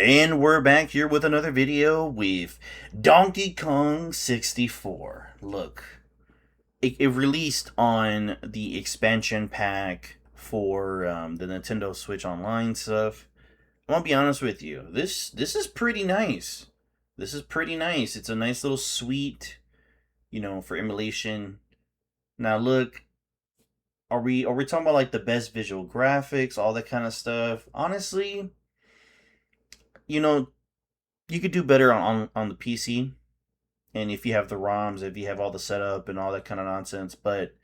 And we're back here with another video with Donkey Kong 64. Look, it released on the expansion pack for the Nintendo Switch Online stuff. I'm gonna be honest with you. This is pretty nice. This is pretty nice. It's a nice little suite, for emulation. Now look, are we talking about like the best visual graphics, all that kind of stuff? Honestly, you know, you could do better on the PC, and if you have the ROMs, if you have all the setup and all that kind of nonsense. But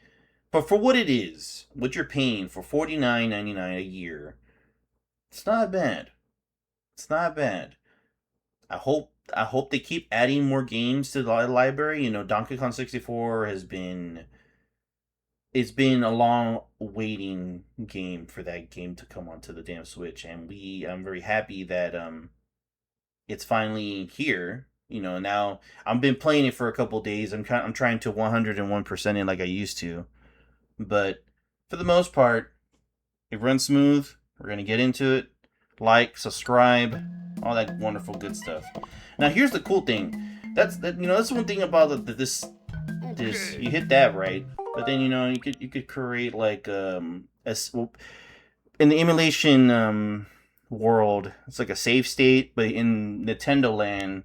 for what it is, what you're paying for $49.99 a year, it's not bad. It's not bad. I hope they keep adding more games to the library. Donkey Kong 64 has been it's been a long waiting game for that game to come onto the damn Switch, and I'm very happy that it's finally here. Now I've been playing it for a couple days. I'm trying to 101% it like I used to, but for the most part, it runs smooth. We're gonna get into it. Like, subscribe, all that wonderful good stuff. Now here's the cool thing. That's one thing about this. You hit that right, but then you could create like in the emulation world, it's like a save state, but in Nintendo land,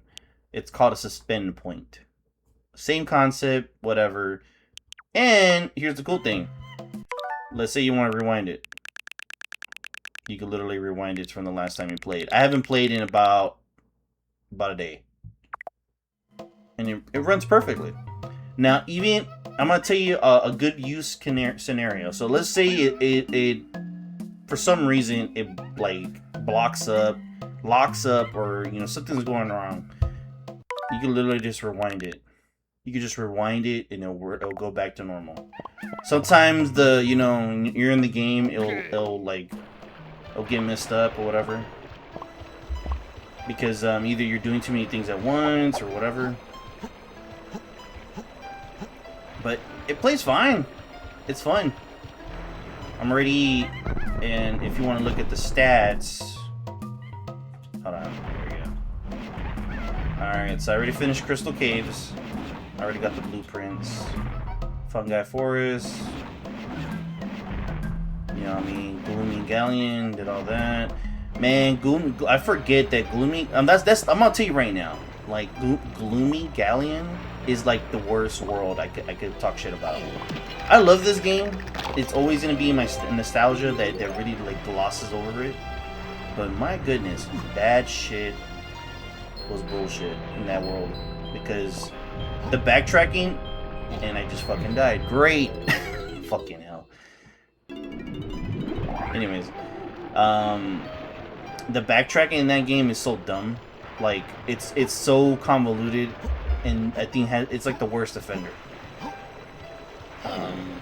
it's called a suspend point. Same concept, whatever. And here's the cool thing. Let's say you want to rewind it. You can literally rewind it from the last time you played. I haven't played in about a day. And it runs perfectly. Now, even, I'm going to tell you a good use scenario. So let's say it for some reason, it like blocks up, locks up, or something's going wrong. You can literally just rewind it. You can just rewind it, and it'll go back to normal. Sometimes when you're in the game, it'll get messed up or whatever, because either you're doing too many things at once or whatever. But it plays fine. It's fun. I'm ready, and if you want to look at the stats, hold on. There we go. Alright, so I already finished Crystal Caves. I already got the blueprints. Fungi Forest. Gloomy Galleon, did all that. Man, I forget that Gloomy... that's I'm gonna tell you right now. Like, Gloomy Galleon is like the worst world I could talk shit about. I love this game. It's always gonna be my nostalgia that really like glosses over it. But my goodness, that shit was bullshit in that world, because the backtracking, and I just fucking died. Great. Fucking hell. Anyways, the backtracking in that game is so dumb. Like, it's so convoluted, and I think it's like the worst offender.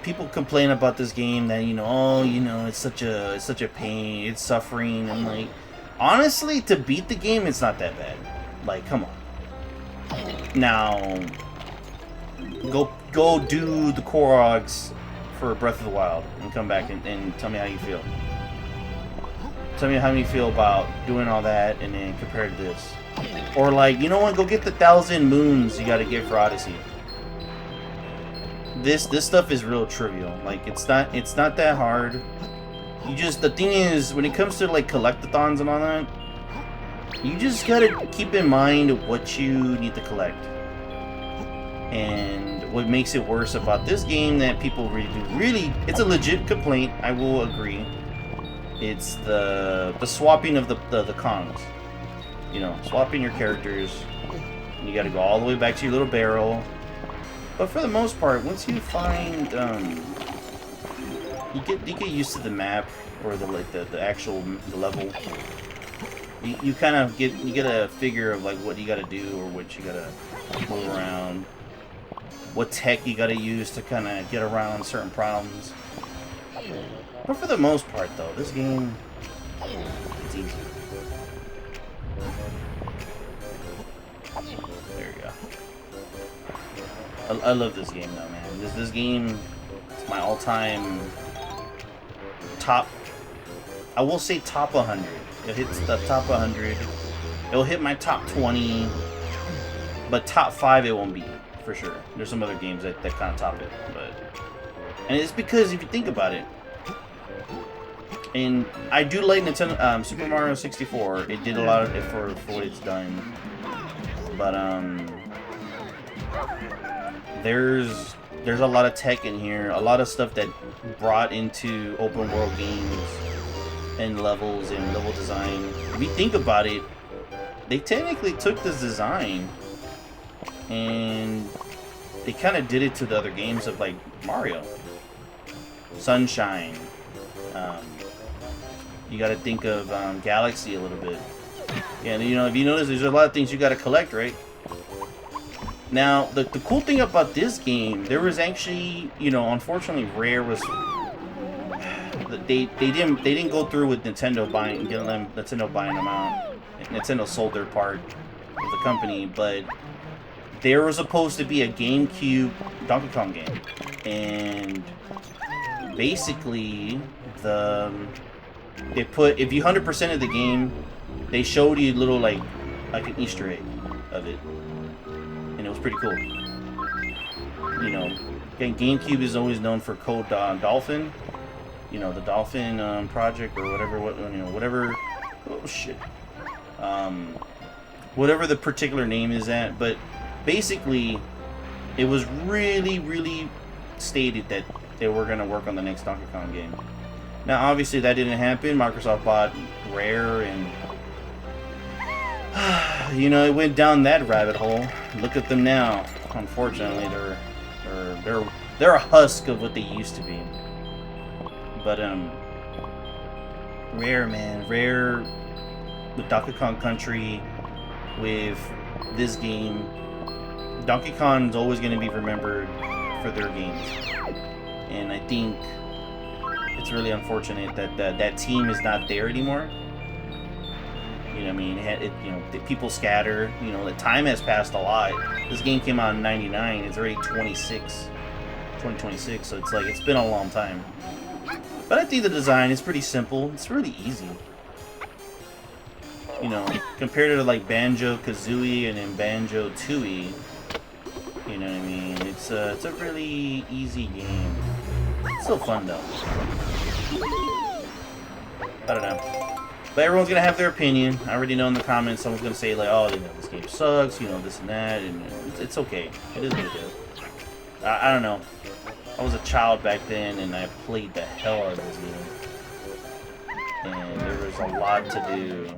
People complain about this game that it's such a pain, it's suffering. I'm like, honestly, to beat the game, it's not that bad. Like, come on. Now, go do the Koroks for Breath of the Wild and come back and tell me how you feel. Tell me how you feel about doing all that and then compare to this. Or like, you know what? Go get the 1,000 moons you gotta get for Odyssey. This stuff is real trivial. Like, it's not that hard. The thing is, when it comes to like collectathons and all that, you just gotta keep in mind what you need to collect. And what makes it worse about this game that people it's a legit complaint, I will agree. It's the swapping of the Kongs. Swapping your characters. You gotta go all the way back to your little barrel. But for the most part, once you find you get used to the map, or the actual level. You kind of get a figure of like what you gotta do, or what you gotta move around. What tech you gotta use to kind of get around certain problems. But for the most part, though, this game, it's easy. There you go. I love this game, though, man. This game is my all-time top. I will say top 100. It hits the top 100 It'll hit my top 20, but top 5 it won't be, for sure. There's some other games that kind of top it, but... And it's because, if you think about it, and I do like Nintendo, Super Mario 64. It did a lot of it for what it's done, but there's a lot of tech in here, a lot of stuff that brought into open world games and levels and level design. If you think about it, they technically took this design and they kind of did it to the other games of like Mario, Sunshine. You got to think of Galaxy a little bit. And you know, if you notice, there's a lot of things you got to collect, right? Now, the cool thing about this game, there was actually, you know, unfortunately, Rare was they didn't go through with Nintendo buying them out. Nintendo sold their part of the company, but there was supposed to be a GameCube Donkey Kong game, and basically they put, if you 100% of the game, they showed you little like an Easter egg of it. And it was pretty cool. You know, GameCube is always known for Code Dolphin. You know, the Dolphin project or whatever. Whatever. Oh shit. Whatever the particular name is at, but basically, it was really stated that they were gonna work on the next Donkey Kong game. Now, obviously, that didn't happen. Microsoft bought Rare and. You know, it went down that rabbit hole. Look at them now. Unfortunately, they're a husk of what they used to be. But Rare, man, Rare with Donkey Kong Country, with this game, Donkey Kong's always going to be remembered for their games. And I think it's really unfortunate that that team is not there anymore. You know what I mean? You know, the people scatter. You know, the time has passed a lot. This game came out in '99. It's already 2026. So it's like, it's been a long time. But I think the design is pretty simple. It's really easy. You know, compared to like Banjo-Kazooie and then Banjo-Tooie. You know what I mean? It's a really easy game. It's still fun though. I don't know. But everyone's gonna have their opinion. I already know in the comments someone's gonna say like, "Oh, you know, this game sucks," you know, this and that, and it's okay. It is what it is. I don't know. I was a child back then, and I played the hell out of this game, and there was a lot to do.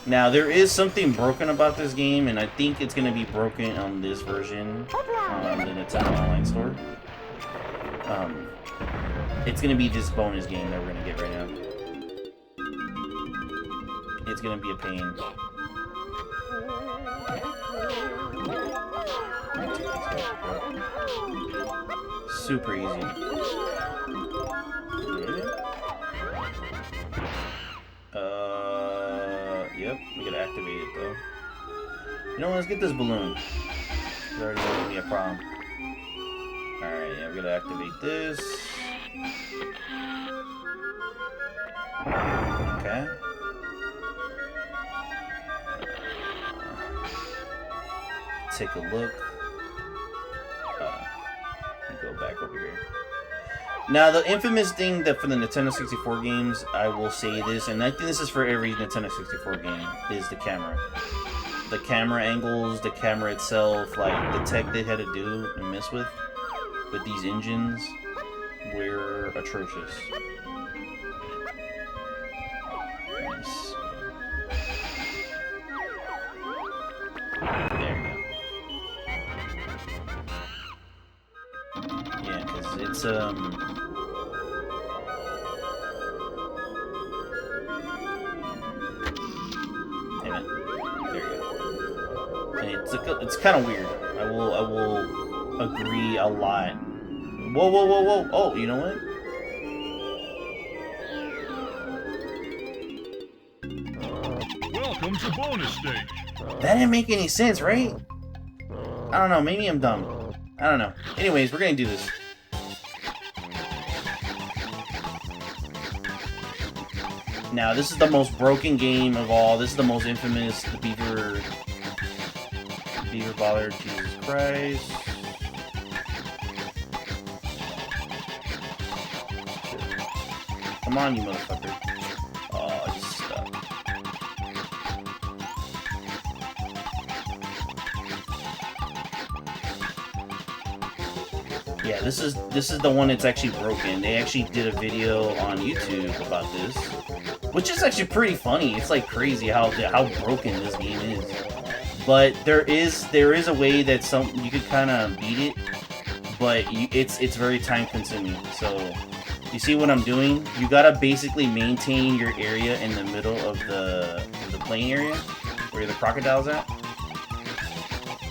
Now, there is something broken about this game, and I think it's gonna be broken on this version on the Nintendo Online Store. It's gonna be this bonus game that we're gonna get right now. It's gonna be a pain. Super easy. Yep, we gotta activate it though. You know what, let's get this balloon. It's already gonna be a problem. Alright, yeah, we gotta activate this. Okay. Take a look. Go back over here. Now, the infamous thing that for the Nintendo 64 games, I will say this, and I think this is for every Nintendo 64 game, is the camera. The camera angles, the camera itself, like the tech they had to do and mess with these engines, were atrocious. Nice. There we go. Yeah, because it's, Damn it. There you go. And it's kind of weird. I will agree a lot. Whoa. Oh, you know what? Welcome to bonus stage. That didn't make any sense, right? I don't know. Maybe I'm dumb. I don't know. Anyways, we're gonna do this. Now, this is the most broken game of all. This is the most infamous, the Beaver Bother, Jesus Christ. Come on, you motherfucker. Oh, it's stuck. Yeah, this is the one that's actually broken. They actually did a video on YouTube about this, which is actually pretty funny. It's like crazy how broken this game is. But there is a way that you could kind of beat it, but it's very time consuming. So you see what I'm doing? You gotta basically maintain your area in the middle of the playing area where the crocodile's at,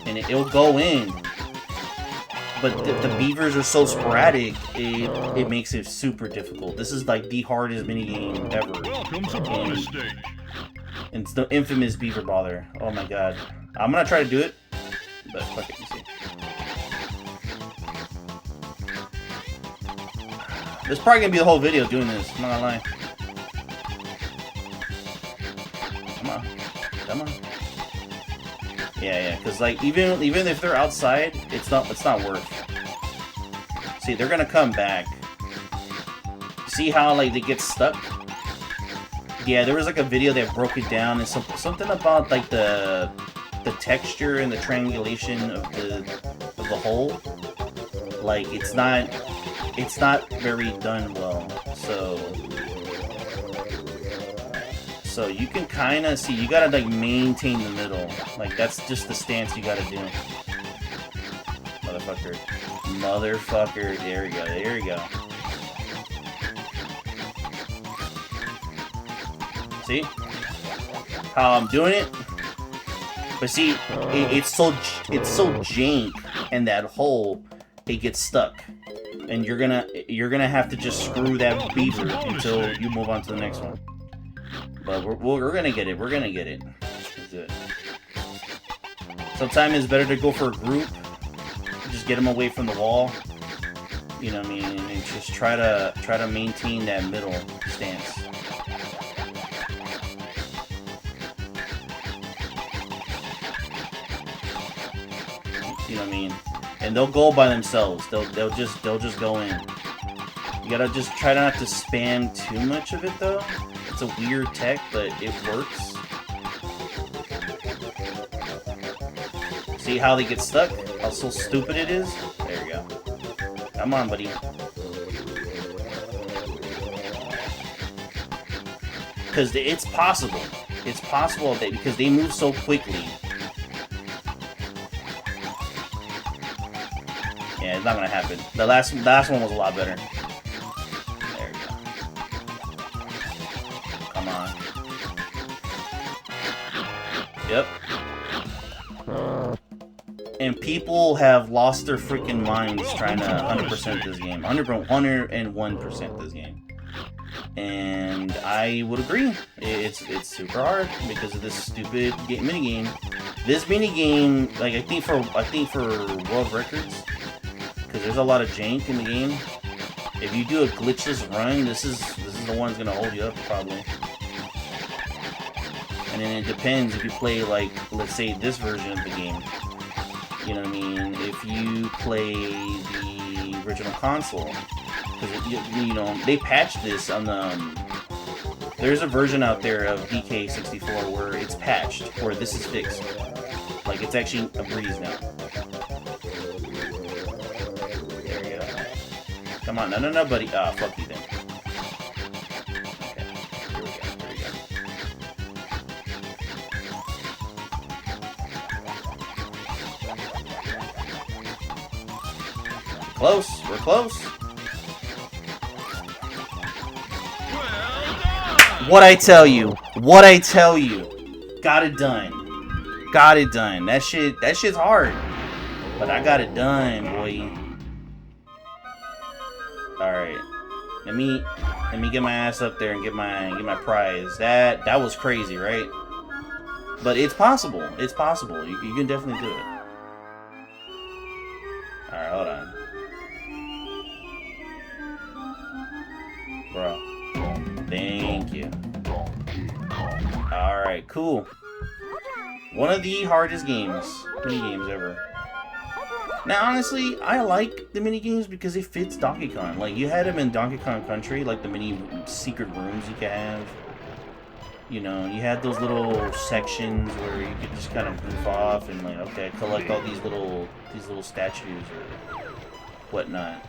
and it'll go in. But the beavers are so sporadic, it makes it super difficult. This is like the hardest minigame ever. Welcome to bonus stage. And it's the infamous beaver bother. Oh my god. I'm gonna try to do it, but fuck it, you see. There's probably gonna be the whole video doing this, I'm not gonna lie. Come on. Yeah, because like even if they're outside, it's not worth. See, they're gonna come back. See how like they get stuck? Yeah, there was like a video that broke it down and something about like the texture and the triangulation of the hole. Like it's not very done well. So you can kind of see, you gotta like maintain the middle. Like that's just the stance you gotta do. Motherfucker. There you go. See how I'm doing it? But see, it's so jank, and that hole, it gets stuck, and you're gonna have to just screw that beaver until you move on to the next one. But we're gonna get it. We're gonna get it. Let's do it. Sometimes it's better to go for a group. Just get them away from the wall. You know what I mean? And just try to maintain that middle stance. You know what I mean? And they'll go by themselves. They'll just go in. You gotta just try not to spam too much of it though. It's a weird tech, but it works. See how they get stuck? How so stupid it is? There you go. Come on, buddy. Because it's possible. It's possible that because they move so quickly. Yeah, it's not gonna happen. The last one was a lot better. There we go. Come on. Yep. And people have lost their freaking minds trying to 100% this game. 101% this game. And I would agree. It's super hard because of this stupid minigame. This minigame, like I think for world records, because there's a lot of jank in the game. If you do a glitchless run, this is the one that's gonna hold you up probably. And then it depends if you play like, let's say this version of the game. You know what I mean? If you play the original console, because you know they patched this on the. There's a version out there of Dk64 where it's patched, where this is fixed. Like it's actually a breeze now. There you go. Come on, no, buddy. Ah, fuck you then. Okay, here we go. Close. We're close. What I tell you. Got it done. That shit's hard. But I got it done, boy. Alright. Let me get my ass up there and get my prize. That was crazy, right? But it's possible. It's possible. You can definitely do it. Alright, hold on. Bro. Thank you. Alright, cool. One of the hardest mini games ever. Now, honestly, I like the mini games because it fits Donkey Kong. Like, you had them in Donkey Kong Country, like the mini secret rooms you could have. You know, you had those little sections where you could just kind of goof off and like, okay, collect all these little statues or whatnot.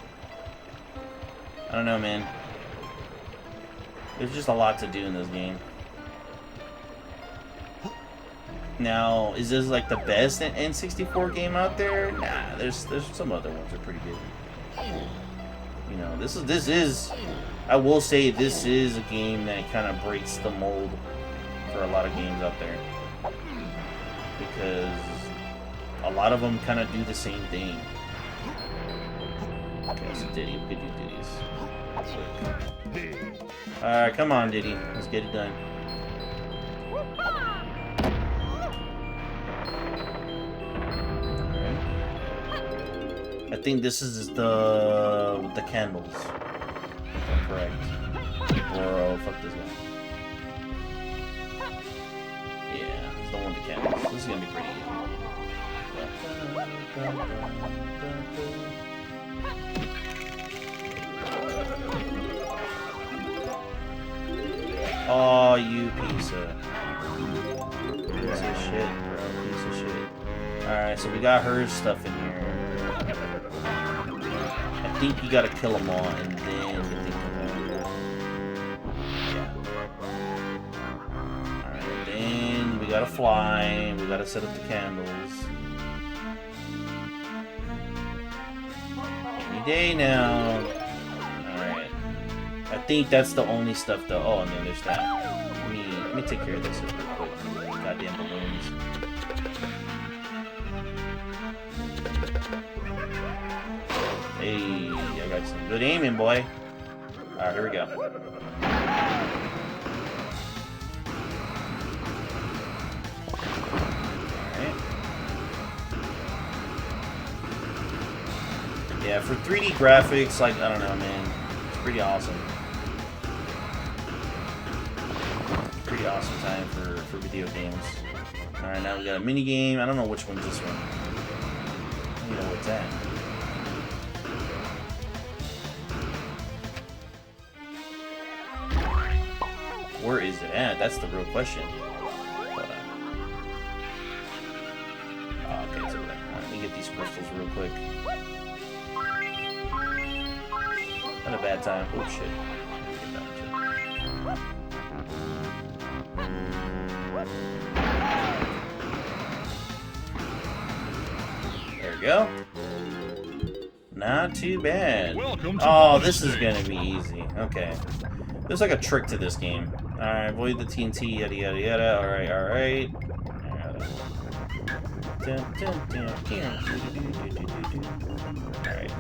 I don't know, man. There's just a lot to do in this game. Now, is this like the best N64 game out there? Nah, there's some other ones that are pretty good. You know, this is I will say this is a game that kind of breaks the mold for a lot of games out there, because a lot of them kind of do the same thing. Okay, so Diddy, we could do Diddy's. Alright, come on, Diddy. Let's get it done. Alright. I think this is the candles. If I'm correct. Or, fuck this guy. Yeah, it's the one with the candles. This is gonna be pretty easy. Oh, you piece of shit, bro. Piece of shit. Alright, so we got her stuff in here. I think you gotta kill them all and then the thing comes out. Yeah. Alright, then we gotta fly. We gotta set up the candles. Any day now. I think that's the only stuff though. Oh, and then there's that. Let me take care of this real quick. Goddamn balloons. Hey, I got some good aiming, boy. Alright, here we go. Alright. Yeah, for 3D graphics, like, I don't know, man. It's pretty awesome. Pretty awesome time for video games. Alright, now we got a mini game. I don't know which one's this one. I don't even know what's that. Where is it at? That's the real question. Hold on. Oh, okay, it's over there. Let me get these crystals real quick. Not a bad time. Oh shit. There we go. Not too bad. Oh, this is gonna be easy. Okay. There's like a trick to this game. Alright, avoid the TNT, yada yada yada. Alright, alright. Alright.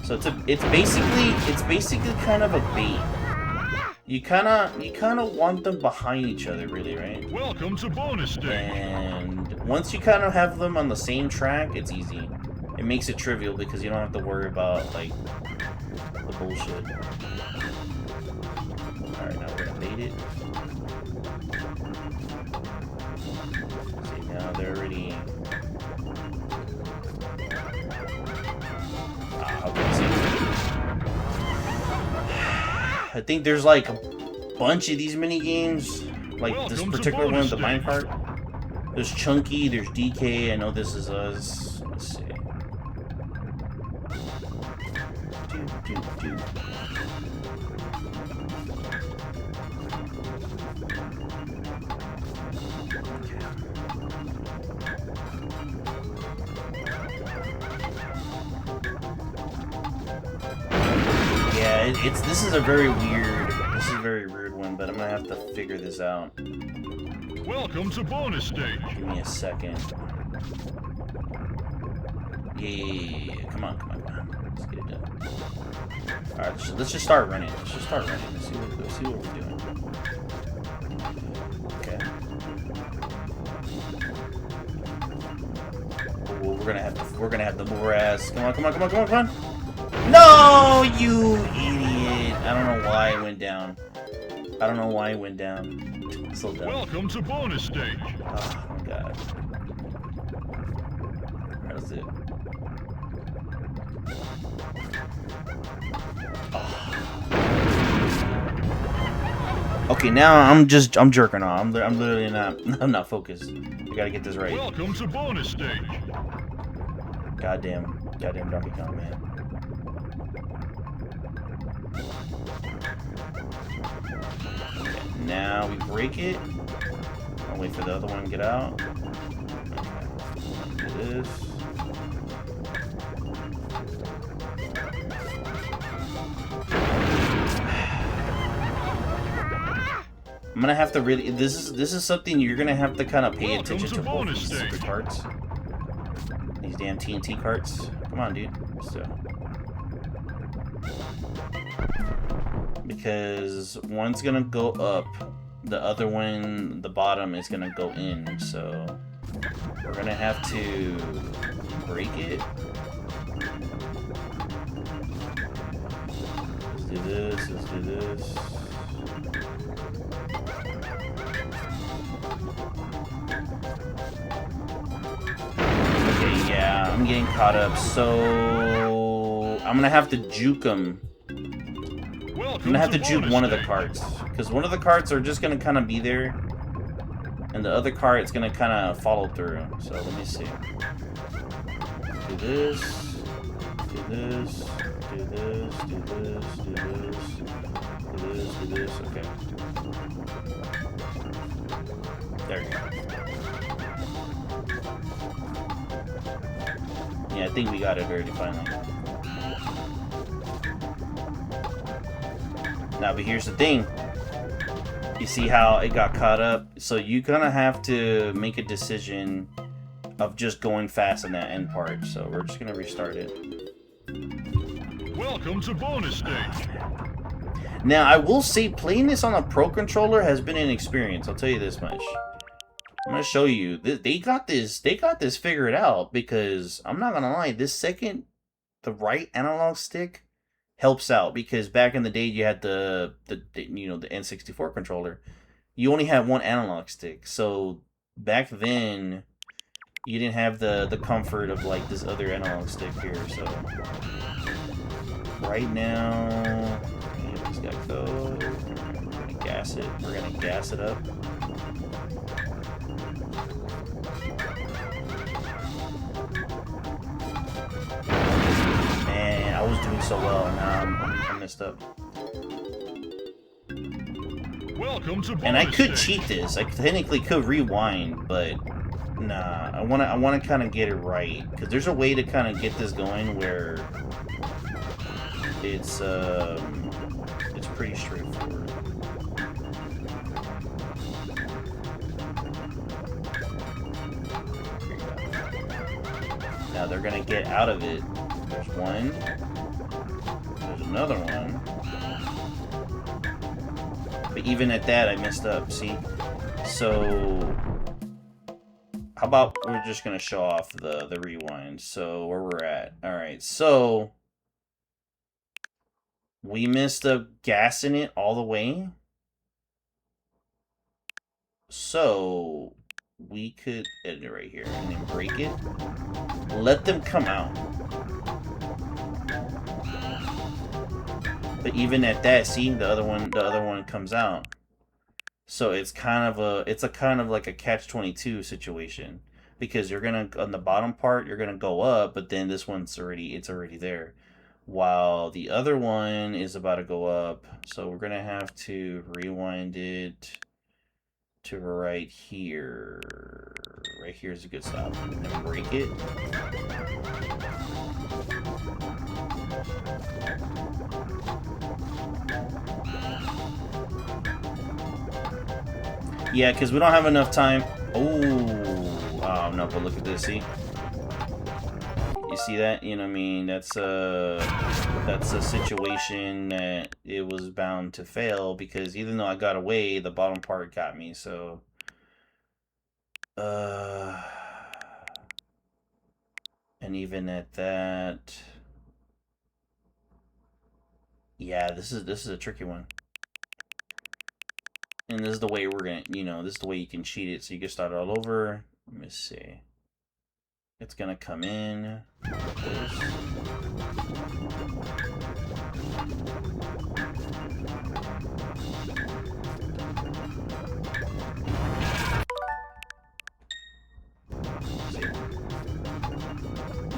So it's basically kind of a bait. You kinda want them behind each other, really, right? Welcome to bonus stage. And once you kind of have them on the same track, it's easy. It makes it trivial because you don't have to worry about like the bullshit. Alright, now we're gonna bait it. See, now they're already. I think there's like a bunch of these mini games, like this particular one, the minecart. There's Chunky, there's DK. I know this is us. Let's see. This is a very weird one, but I'm gonna have to figure this out. Welcome to bonus stage. Give me a second. Yeah. Come on. Let's get it done. Alright, so let's just start running. Let's see what we're doing. Okay. Oh, we're gonna have to move our ass. Come on. No, you idiot. I don't know why it went down. I don't know why it went down. So dumb. Welcome to bonus stage. Oh my god. Alright, let's do it. Oh. Okay, now I'm jerking off. I'm literally not. I'm not focused. I gotta get this right. Welcome to bonus stage. Goddamn Donkey Kong, man. Okay, now we break it. I'll wait for the other one to get out. Okay, do this. I'm gonna have to really. This is something you're gonna have to kind of pay attention to both these stupid carts. These damn TNT carts. Come on, dude. So. Because one's gonna go up, the other one, the bottom, is gonna go in. So we're gonna have to break it. Let's do this. Let's do this. Okay, yeah, I'm getting caught up. So I'm gonna have to juke them. I'm gonna have to juke one of the carts, because one of the carts are just gonna kind of be there, and the other cart is gonna kind of follow through. So let me see. Do this. Do this. Do this. Do this. Do this. Do this. Do this. Okay. There we go. Yeah, I think we got it already finally. Now, but here's the thing. You see how it got caught up? So you're gonna have to make a decision of just going fast in that end part. So we're just gonna restart it. Welcome to bonus stage. Now, I will say playing this on a Pro Controller has been an experience. I'll tell you this much. I'm gonna show you. They got this figured out, because I'm not gonna lie. The right analog stick helps out, because back in the day you had the N64 controller. You only had one analog stick, so back then you didn't have the comfort of like this other analog stick here. So right now, we just gotta go. We're gonna gas it. We're gonna gas it up. Man, I was doing so well. Now I'm messed up. Welcome to bonus And I could stage. cheat this. I technically could rewind, but nah. I wanna kind of get it right, because there's a way to kind of get this going where it's pretty straightforward. Now they're gonna get out of it. There's one. There's another one. But even at that, I messed up. See? So how about we're just gonna show off the rewind. So where we're at. Alright, so we missed up gassing it all the way. So we could edit it right here and then break it. Let them come out. But even at that, see, the other one comes out. So it's kind of like a catch-22 situation, because you're gonna, on the bottom part, you're gonna go up, but then this one's already there, while the other one is about to go up. So we're gonna have to rewind it to right here. Right here is a good stop. And break it. Yeah, because we don't have enough time. Oh, no, but look at this, see? You see that? You know what I mean? That's a situation that it was bound to fail, because even though I got away, the bottom part got me, so... And even at that... Yeah, this is a tricky one. And this is the way we're gonna, this is the way you can cheat it. So you can start all over. Let me see. It's gonna come in. This.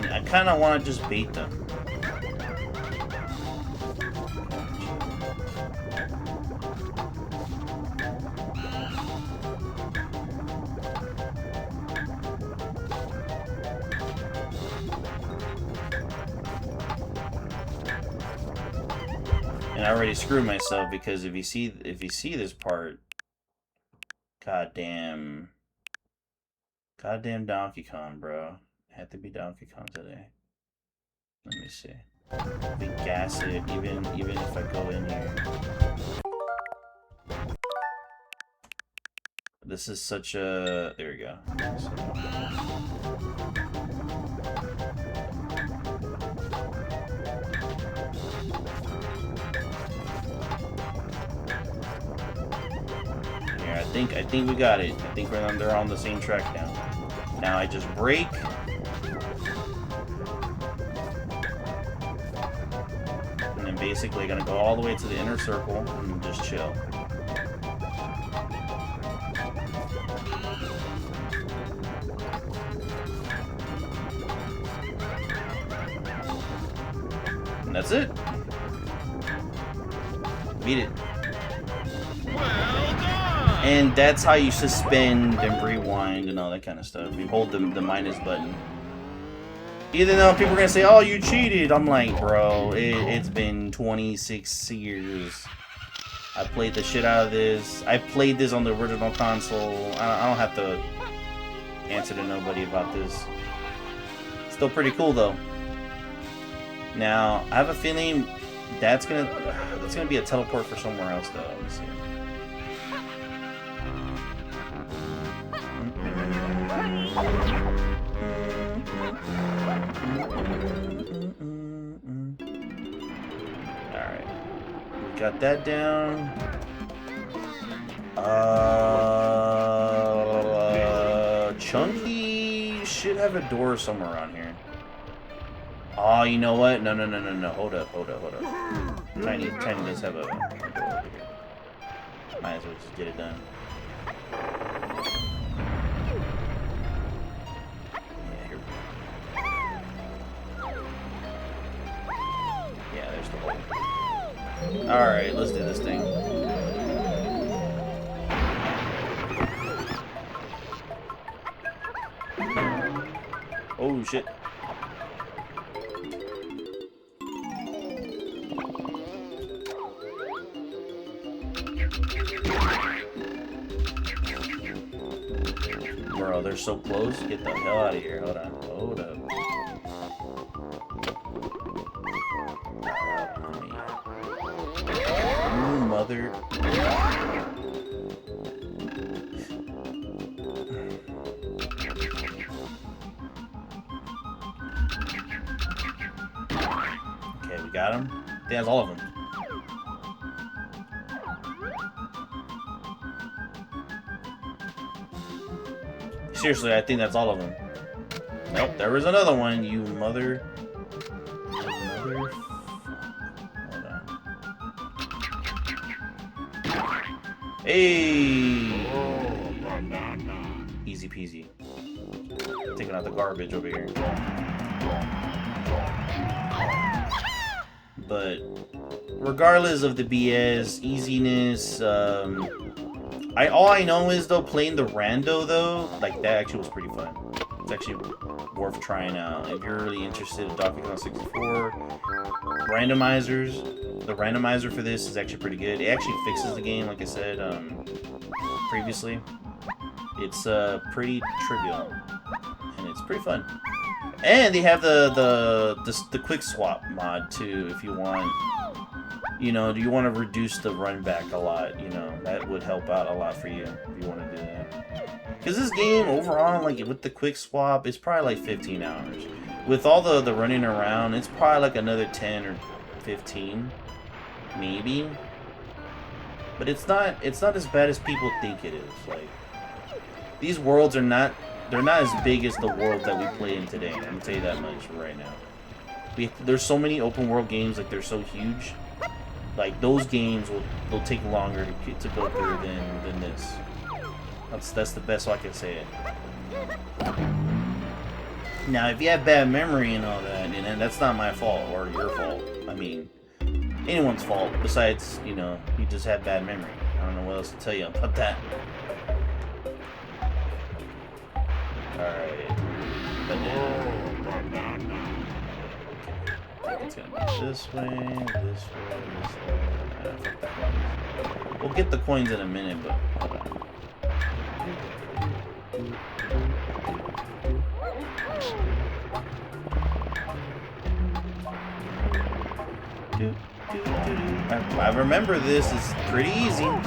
I kind of want to just bait them. And I already screwed myself because if you see this part, goddamn Donkey Kong, bro. Had to be Donkey Kong today. Let me see. If we gas it, even if I go in here. This is such a... There we go. Here, I think we got it. I think they're on the same track now. Now I just brake. And then basically gonna go all the way to the inner circle and just chill. And that's it. Beat it. And that's how you suspend and rewind and all that kind of stuff. You hold the minus button. Even though people are going to say, oh, you cheated. I'm like, bro, it's been 26 years. I played the shit out of this. I played this on the original console. I don't have to answer to nobody about this. Still pretty cool, though. Now, I have a feeling that's gonna be a teleport for somewhere else, though. Let me see. Alright. We got that down. Chunky should have a door somewhere around here. Oh, you know what? No. Hold up. Tiny does have a door over here. Might as well just get it done. Yeah, there's the hole. Alright, let's do this thing. Oh, shit. Bro, they're so close. Get the hell out of here. Hold on. Hold up. You mother. Okay, we got him. I think that's all of them. Seriously, I think that's all of them. Nope, there was another one, you mother... Hold on. Hey! Easy peasy. Taking out the garbage over here. But regardless of the BS, easiness, all I know is though playing the rando though, like that actually was pretty fun. It's actually worth trying out if you're really interested in Donkey Kong 64. Randomizers, the randomizer for this is actually pretty good. It actually fixes the game, like I said previously. It's pretty trivial and it's pretty fun. And they have the quick swap mod too, if you want. You know, do you want to reduce the run back a lot? You know, that would help out a lot for you if you want to do that. Because this game overall, like with the quick swap, it's probably like 15 hours. With all the running around, it's probably like another 10 or 15, maybe. But it's not as bad as people think it is. Like, these worlds are not, they're not as big as the world that we play in today. I'm gonna tell you that much right now. There's so many open world games, like they're so huge. Like those games will take longer to go through than this. That's the best way I can say it. Now, if you have bad memory and all that, and that's not my fault or your fault. I mean, anyone's fault besides, you know, you just have bad memory. I don't know what else to tell you about that. Alright. It's gonna be this way, this way, this way. Fuck the coins. We'll get the coins in a minute, but hold on. I remember this is pretty easy. And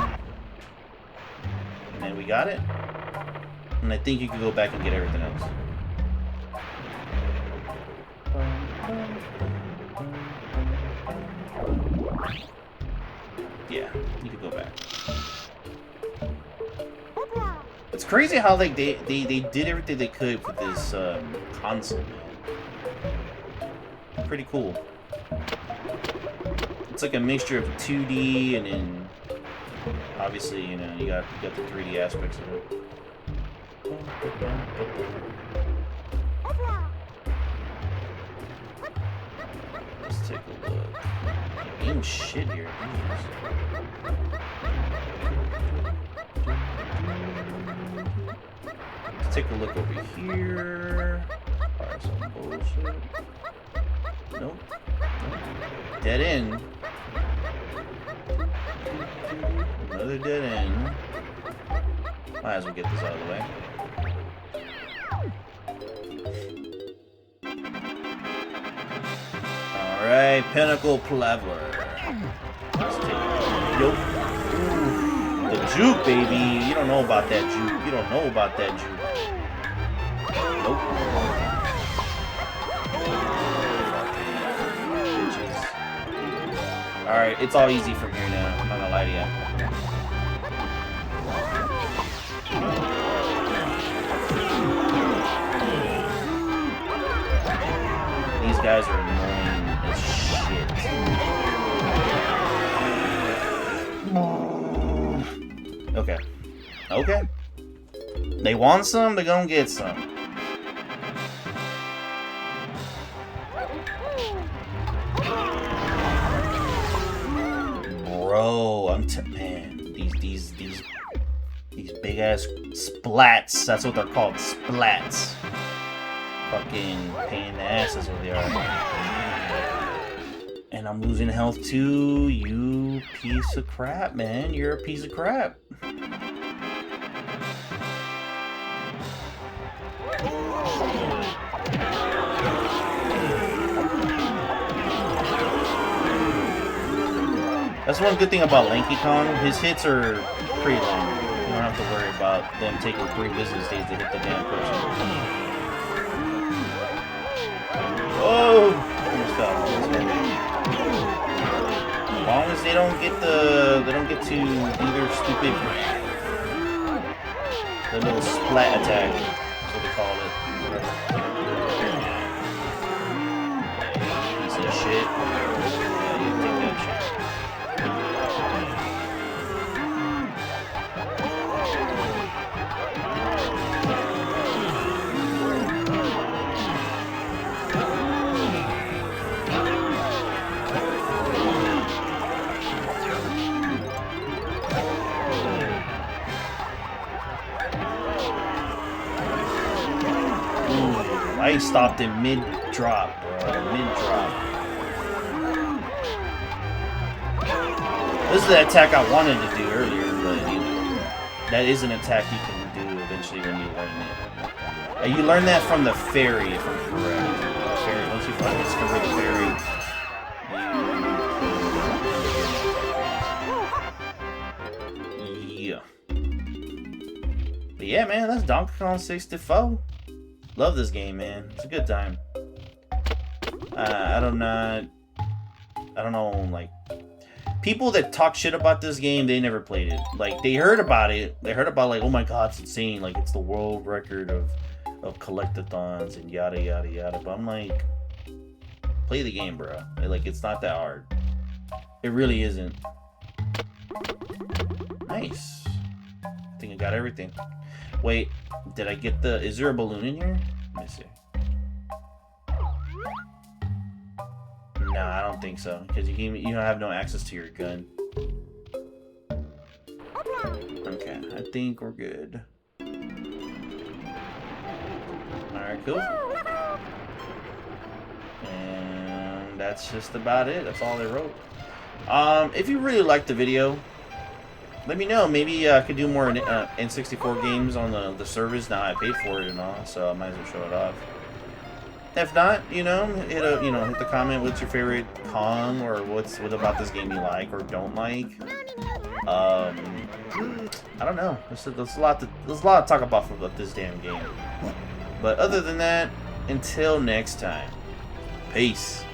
then we got it. And I think you can go back and get everything else. Yeah, you could go back. It's crazy how like they did everything they could for this console, man. Pretty cool. It's like a mixture of 2D and then obviously, you know, you got the 3D aspects of it. Let's take a look. Game shit here. Let's take a look over here. Alright, some bullshit. Nope. Dead end. Another dead end. Might as well get this out of the way. Alright, Pinnacle Plever. Let's take it. Yo. The juke, baby. You don't know about that juke. You don't know about that juke. Nope. Alright, it's all easy from here now. I'm not gonna lie to you. These guys are annoying as shit. Okay. Okay. They want some, they're gonna get some. Bro, man, these big ass splats. That's what they're called, splats. Fucking pain in the ass is what they are. And I'm losing health too. You piece of crap, man. You're a piece of crap. That's one good thing about Lanky Kong. His hits are pretty long. You don't have to worry about them taking 3 business days to hit the damn person. Oh! As long as they don't get to do their stupid, the little splat attack. That's what they call it. Piece of shit. Yeah, you take that shit. I stopped in mid-drop, bro. Mid-drop. This is the attack I wanted to do earlier, but you know, that is an attack you can do eventually when you learn it. You learn that from the fairy, if I'm correct. Fairy, once you finally discover the fairy. Yeah. But yeah, man, that's Donkey Kong 64. Love this game, man. It's a good time. I don't know, like, people that talk shit about this game, they never played it. Like, they heard about it. They heard about, like, oh my god, it's insane. Like, it's the world record of collectathons and yada, yada, yada. But I'm like, play the game, bro. Like, it's not that hard. It really isn't. Nice. I think I got everything. Wait, did I get the... Is there a balloon in here? Let me see. Nah, I don't think so. Because you don't have no access to your gun. Okay, I think we're good. Alright, cool. And that's just about it. That's all they wrote. If you really liked the video, let me know. Maybe I could do more N64 games on the service. Now I paid for it and all, so I might as well show it off. If not, hit the comment. What's your favorite Kong, or what about this game you like or don't like? I don't know. There's a lot to talk about this damn game. But other than that, until next time, peace.